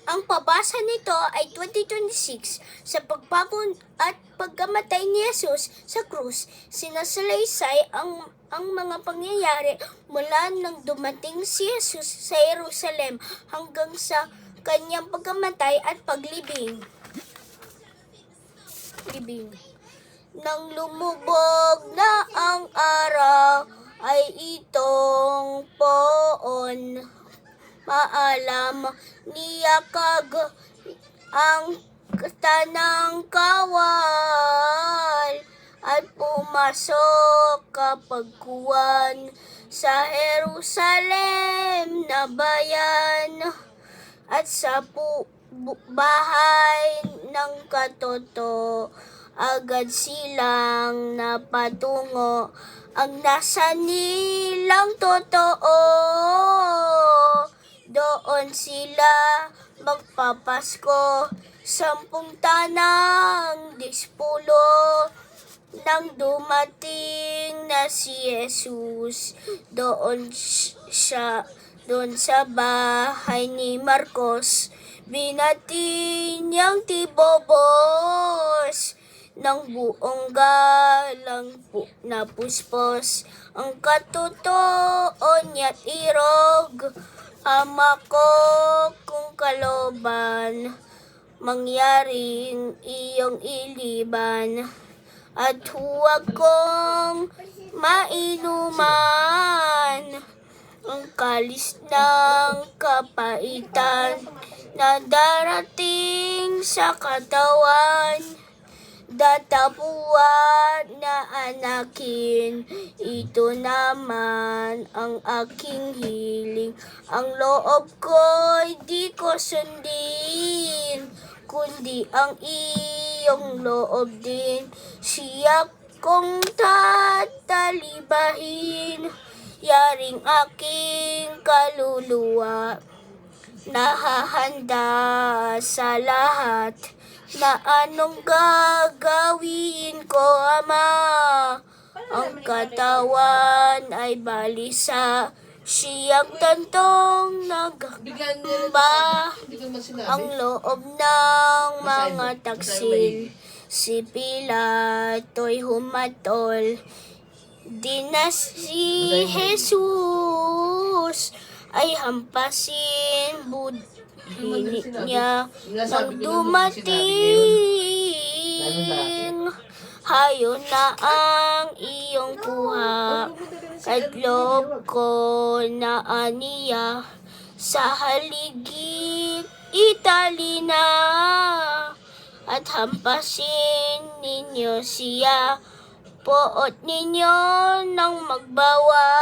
Ang pabasa nito ay 2026 sa pagpapon at pagkamatay ni Jesus sa krus. Sinasalaysay ang mga pangyayari mula nang dumating si Jesus sa Jerusalem hanggang sa kanyang pagkamatay at paglibing. Nang lumubog na ang araw ay itong poon. Maalam niya kag ang tanang kawal at pumasok kapagkuwan sa Jerusalem na bayan at sa bahay ng katoto. Agad silang napatungo ang nasa nilang totoo. Doon sila magpapasko, 10 tanang dispulo. Nang dumating na si Jesus, doon sa bahay ni Marcos, binati niyang tibobos ng buong galang na puspos. Ang katotoo niya't irog, ama ko kung kaloban, mangyaring iyong iliban, at huwag kong mainuman ang kalis ng kapaitan na darating sa katawan. Datapuan na anakin, ito naman ang aking hiling. Ang loob ko'y di ko sundin, kundi ang iyong loob din. Siya kong tatalibahin, yaring aking kaluluwa. Nahahanda sa lahat na anong gagawin ko, Ama. Ang katawan ay balisa, siyang tantong nagamba. Ang loob ng mga taksil, si Pilato'y humatol. Di na si Jesus ay hampasin, budhinit niya nang dumating. Hayo na ang iyong kuha, at loob ko na aniya sa haligid italina. At hampasin ninyo siya, poot ninyo nang magbawa.